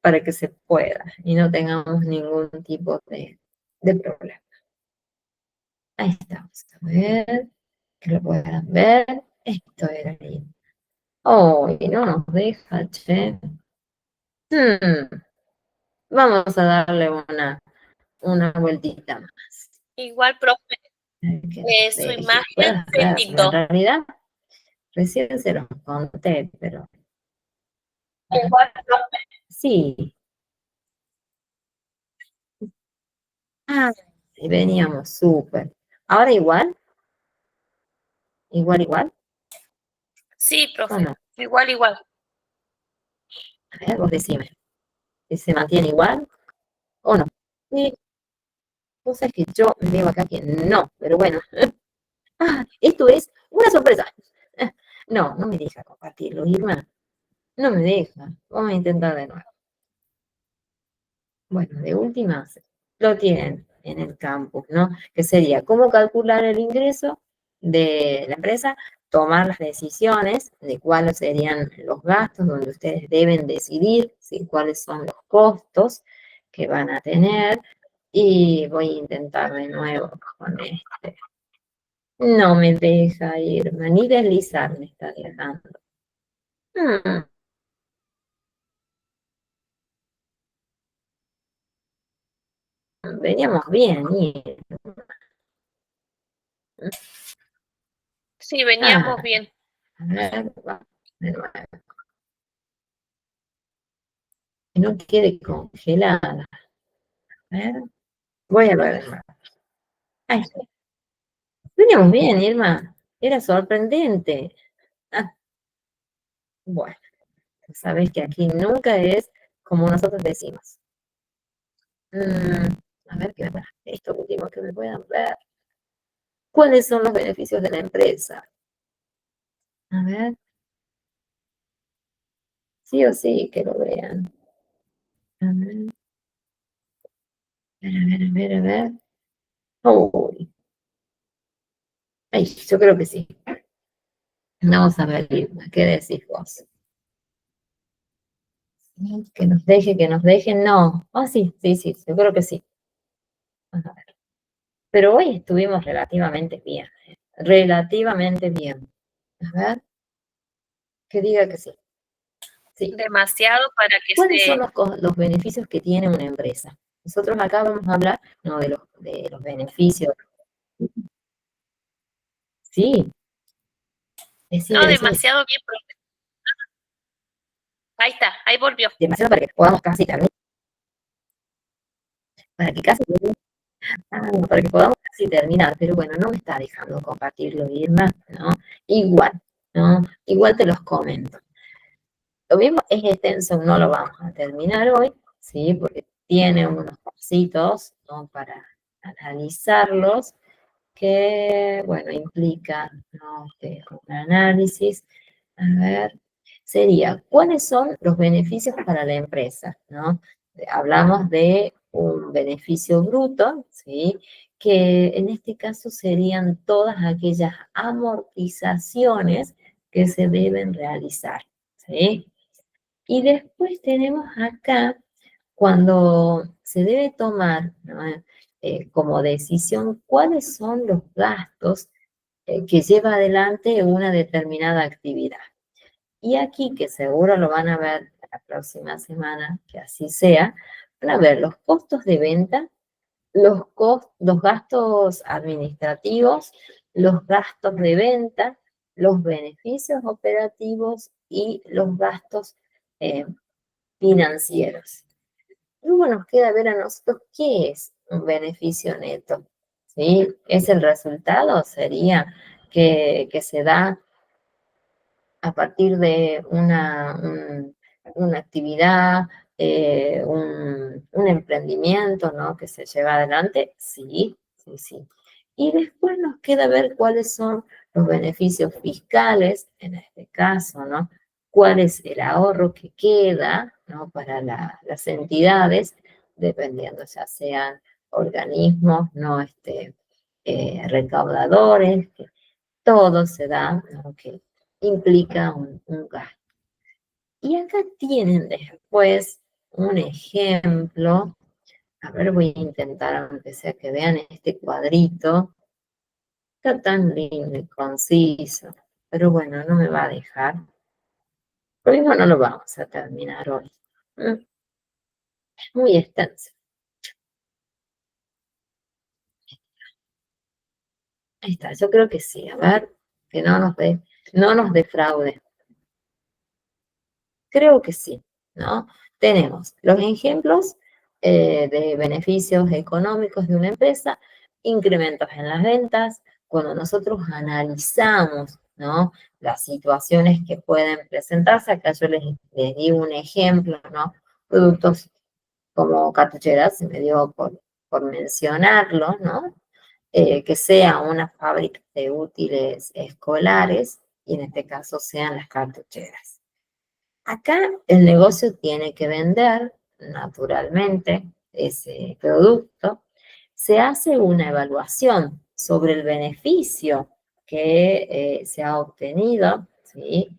para que se pueda y no tengamos ningún tipo de problema. Ahí estamos, a ver, que lo puedan ver. Esto era lindo. Oh, y no nos deja, che. Hmm, vamos a darle una vueltita más. Igual, profe, Que nos su deje, imagen puedas se verlo. En tildó. realidad, recién se los conté, pero Igual, profe. sí. Ah, sí, veníamos súper. Ahora igual, Sí, ¿o profe, no? igual. A ver, vos decime, si se mantiene igual o no. Sí, vos sabés que yo veo acá que no, pero bueno. Esto es una sorpresa. No, no me deja compartirlo, Irma. No me deja. Vamos a intentar de nuevo. Bueno, de últimas, lo tienen en el campus, ¿no? Que sería cómo calcular el ingreso de la empresa, tomar las decisiones de cuáles serían los gastos, donde ustedes deben decidir, ¿sí? Cuáles son los costos que van a tener, Y voy a intentar de nuevo con este. No me deja irme, ni deslizar me está dejando. Mm, veníamos bien, y Sí, veníamos bien. a ver, va, de nuevo. Que no quede congelada. A ver, voy a ver de nuevo. Ahí está. Veníamos bien, Irma. Era sorprendente. Ah, bueno, sabes que aquí nunca es como nosotros decimos. Mm, a ver, ¿qué me pasa? Esto último que me puedan ver. ¿Cuáles son los beneficios de la empresa? A ver, sí o sí que lo vean. A ver, a ver, a ver, a ver. Uy, ay, yo creo que sí. Vamos a ver, Irma, ¿qué decís vos? Sí, que nos deje, no. Ah, sí, sí, sí, yo creo que sí. Vamos a ver. Pero hoy estuvimos relativamente bien, ¿eh? Relativamente bien. A ver, que diga que sí. Sí. Demasiado para que ¿Cuáles son se... los beneficios que tiene una empresa? Nosotros acá vamos a hablar, no, de los beneficios. Sí, No, decime, demasiado bien, profe. Ahí está, ahí volvió. demasiado para que podamos casi terminar, para que casi, para que podamos casi terminar, pero bueno, no me está dejando compartirlo, Irma, ¿no? Igual, ¿no? Igual te los comento. Lo mismo es extenso, no lo vamos a terminar hoy, ¿sí? Porque tiene unos pasitos, ¿no? Para analizarlos, que, bueno, implica, ¿no? Un análisis. A ver, sería, ¿cuáles son los beneficios para la empresa? ¿No? Hablamos de un beneficio bruto, ¿sí? Que en este caso serían todas aquellas amortizaciones que se deben realizar, ¿sí? Y después tenemos acá cuando se debe tomar, ¿no? Como decisión cuáles son los gastos que lleva adelante una determinada actividad. Y aquí, que seguro lo van a ver la próxima semana, que así sea, van a ver los costos de venta, los gastos administrativos, los gastos de venta, los beneficios operativos y los gastos eh, financieros. Luego nos queda ver a nosotros qué es un beneficio neto. ¿Sí? ¿Es el resultado? Sería que se da a partir de una actividad, un emprendimiento, ¿no? Que se lleva adelante, sí, sí, sí. Y después nos queda ver cuáles son los beneficios fiscales, en este caso, ¿no? Cuál es el ahorro que queda, ¿no? Para las entidades, dependiendo ya sean organismos, ¿no? Recaudadores, que todo se da, ¿no? Que implica un gasto. Y acá tienen después un ejemplo. A ver, voy a intentar, aunque sea que vean este cuadrito. Está tan lindo y conciso. Pero bueno, no me va a dejar. Por eso no lo vamos a terminar hoy. Es muy extenso. Ahí está, yo creo que sí. A ver, que no nos defraude. Creo que sí, ¿no? Tenemos los ejemplos de beneficios económicos de una empresa, incrementos en las ventas, cuando nosotros analizamos, ¿no? Las situaciones que pueden presentarse, acá yo les di un ejemplo, ¿no? Productos como cartucheras, se me dio por mencionarlo, ¿no? Que sea una fábrica de útiles escolares, y en este caso sean las cartucheras. Acá el negocio tiene que vender naturalmente ese producto. Se hace una evaluación sobre el beneficio que se ha obtenido, ¿sí?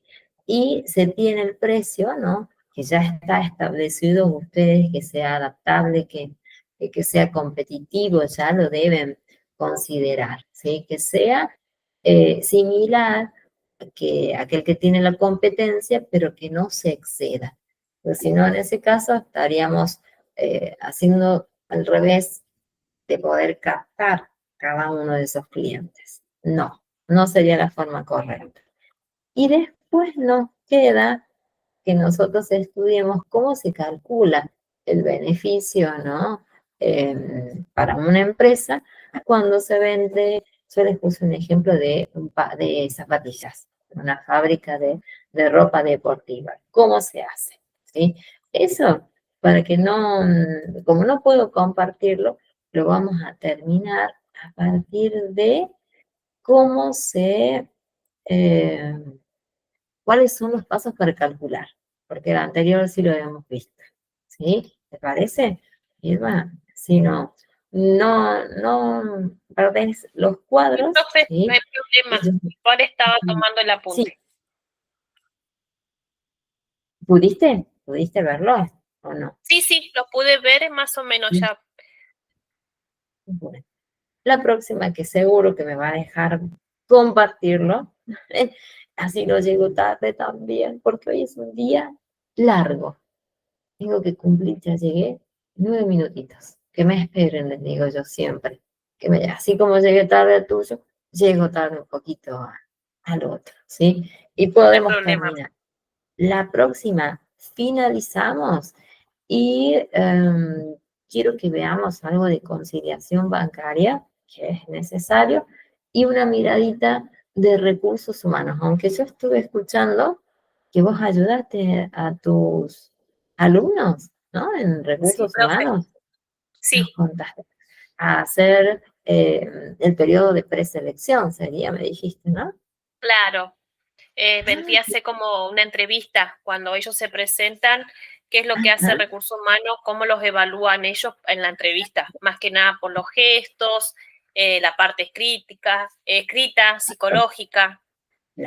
Y se tiene el precio, ¿no? Que ya está establecido ustedes, que sea adaptable, que que sea competitivo, ya lo deben considerar, ¿sí? Que sea similar que aquel que tiene la competencia, pero que no se exceda. Porque si no, en ese caso estaríamos haciendo al revés de poder captar cada uno de esos clientes. No, no sería la forma correcta. Y después nos queda que nosotros estudiemos cómo se calcula el beneficio, ¿no? Para una empresa cuando se vende, yo les puse un ejemplo de zapatillas, una fábrica de ropa deportiva. ¿Cómo se hace? ¿Sí? Eso, para que no, como no puedo compartirlo, lo vamos a terminar a partir de cómo eh, cuáles son los pasos para calcular, porque el anterior sí lo habíamos visto. ¿Sí? ¿Te parece? Irma, si no, no perdés los Sí, cuadros, profe, no ¿sí? hay problema. Igual estaba tomando el Sí, apunte. ¿Pudiste verlo o no? Sí, sí, lo pude ver más o menos ya. Bueno, la próxima que seguro que me va a dejar compartirlo, así no llego tarde también, porque hoy es un día largo. Tengo que cumplir, ya llegué, 9 minutitos. Que me esperen, les digo yo siempre. Así como llegué tarde al tuyo, llego tarde un poquito al otro, ¿sí? Y No hay podemos problema. terminar. La próxima finalizamos y quiero que veamos algo de conciliación bancaria, que es necesario, y una miradita de recursos humanos. Aunque yo estuve escuchando que vos ayudaste a tus alumnos, ¿no? En Sí, recursos profe. humanos, nos Sí, contaste, a hacer el periodo de preselección, sería, me dijiste, ¿no? claro. Vendría a Ah, ser como una entrevista cuando ellos se presentan, qué es lo que hace ajá, Recursos Humanos, cómo los evalúan ellos en la entrevista, más que nada por los gestos, la parte escrita, psicológica,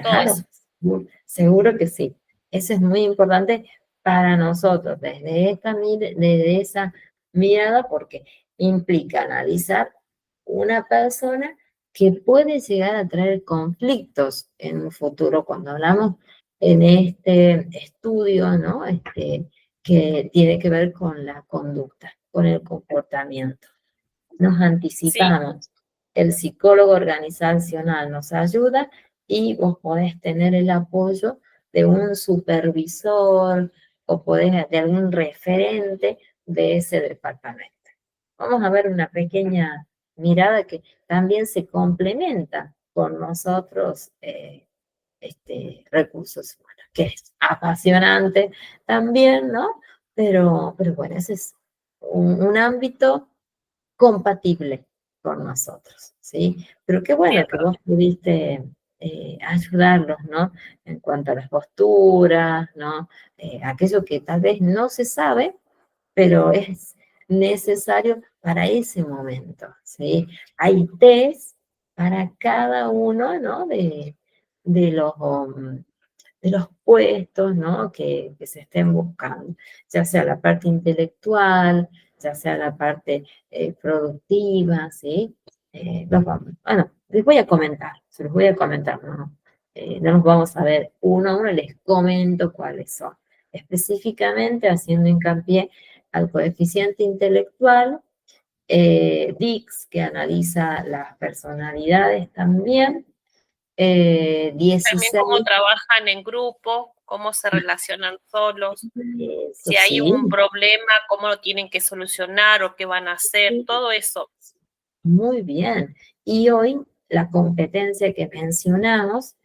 todo eso. claro, seguro que sí. Eso es muy importante para nosotros, desde esa mirada, porque implica analizar una persona que puede llegar a traer conflictos en un futuro. Cuando hablamos en este estudio, ¿no? Que tiene que ver con la conducta, con el comportamiento. Nos Sí, anticipamos. El psicólogo organizacional nos ayuda y vos podés tener el apoyo de un supervisor o podés de algún referente de ese departamento. Vamos a ver una pequeña mirada que también se complementa con nosotros, recursos humanos, que es apasionante también, ¿no? Pero bueno, ese es un ámbito compatible con nosotros, ¿sí? Pero qué bien, bueno que vos pudiste ayudarlos, ¿no? En cuanto a las posturas, ¿no? Aquello que tal vez no se sabe, pero es necesario para ese momento, ¿sí? Hay test para cada uno, ¿no? De los, de los puestos, ¿no? Que se estén buscando, ya sea la parte intelectual, ya sea la parte productiva, ¿sí? Bueno, les voy a comentar, se los voy a comentar, ¿no? No los vamos a ver uno a uno, les comento cuáles son. Específicamente haciendo hincapié al coeficiente intelectual, DIX, que analiza las personalidades también, también 16, cómo trabajan en grupo, cómo se relacionan solos, eso si hay un sí, problema, cómo lo tienen que solucionar o qué van a hacer, todo eso. muy bien. Y hoy la competencia que mencionamos,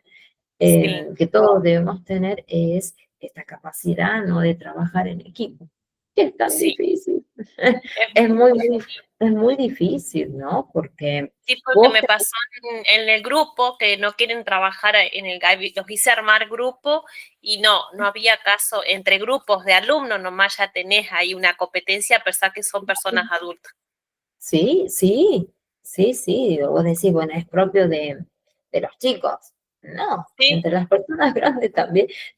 Sí, que todos debemos tener, es esta capacidad, ¿no? De trabajar en equipo, que es tan sí, difícil. es Es muy muy, difícil. es muy difícil, ¿no? Porque Sí, porque vos me pasó en el grupo que no quieren trabajar en el los hice armar grupo y no había caso entre grupos de alumnos, nomás ya tenés ahí una competencia, a pesar que son personas adultas. sí, sí, vos decís, bueno, es propio de los chicos. No, Sí, entre las personas grandes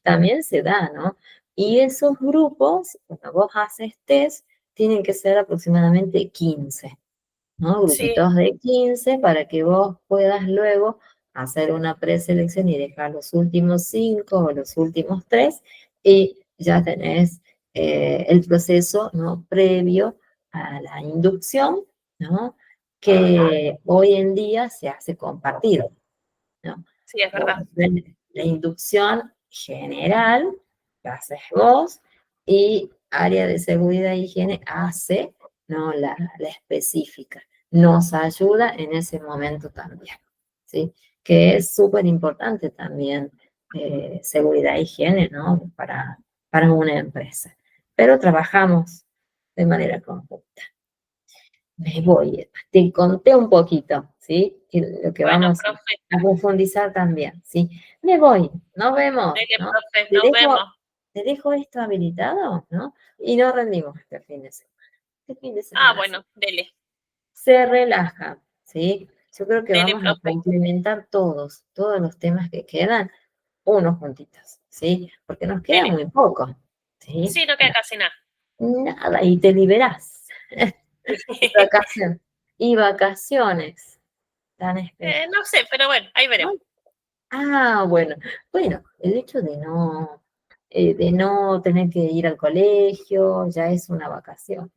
también se da, ¿no? Y esos grupos, cuando vos haces test, tienen que ser aproximadamente 15, ¿no? Sí, Grupitos de 15 para que vos puedas luego hacer una preselección y dejar los últimos 5 o los últimos 3 y ya tenés el proceso, ¿no? Previo a la inducción, ¿no? Que hoy en día se hace compartido, ¿no? sí, es Por verdad. la inducción general la haces vos y área de seguridad e higiene hace, ¿no? La específica. Nos ayuda en ese momento también, ¿sí? Que es súper importante también seguridad e higiene, ¿no? Para una empresa. Pero trabajamos de manera conjunta. Me voy, te conté un poquito, ¿sí? Y lo que Bueno, vamos profe, a profundizar también, ¿sí? Me voy, nos vemos, dele, ¿no? profe, Te nos dejo, vemos. te dejo esto habilitado, ¿no? Y nos rendimos este fin de semana. Este fin de Ah, semana bueno, dele, se relaja, ¿sí? Yo creo que dele, vamos a profe. complementar todos los temas que quedan, unos juntitos, ¿sí? Porque nos queda Dele. muy poco, ¿sí? Sí, no queda casi nada. Nada, y te liberás. Y vacaciones. Y vacaciones tan esperadas. No sé, pero bueno, ahí veremos. ¿No? Ah, bueno. Bueno, el hecho de no tener que ir al colegio ya es una vacación.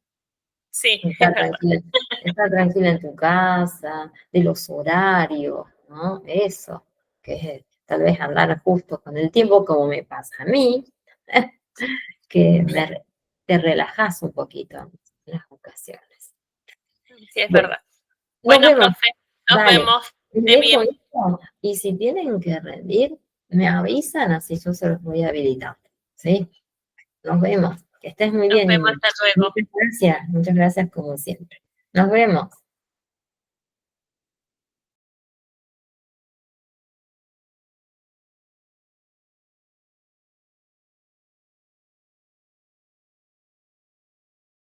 Sí, es Estar verdad. tranquila, estar tranquila en tu casa, de los horarios, ¿no? Eso, que es tal vez andar justo con el tiempo, como me pasa a mí, que te relajas un poquito en las ocasiones. Sí, es Bueno, verdad. nos Bueno, vemos. profe, nos Dale, vemos. les De dejo bien. esto y si tienen que rendir, me avisan, así yo se los voy habilitando. ¿Sí? Nos vemos. Que estés muy Nos bien, vemos Ingrid. hasta luego. Muchas gracias como siempre. Nos vemos.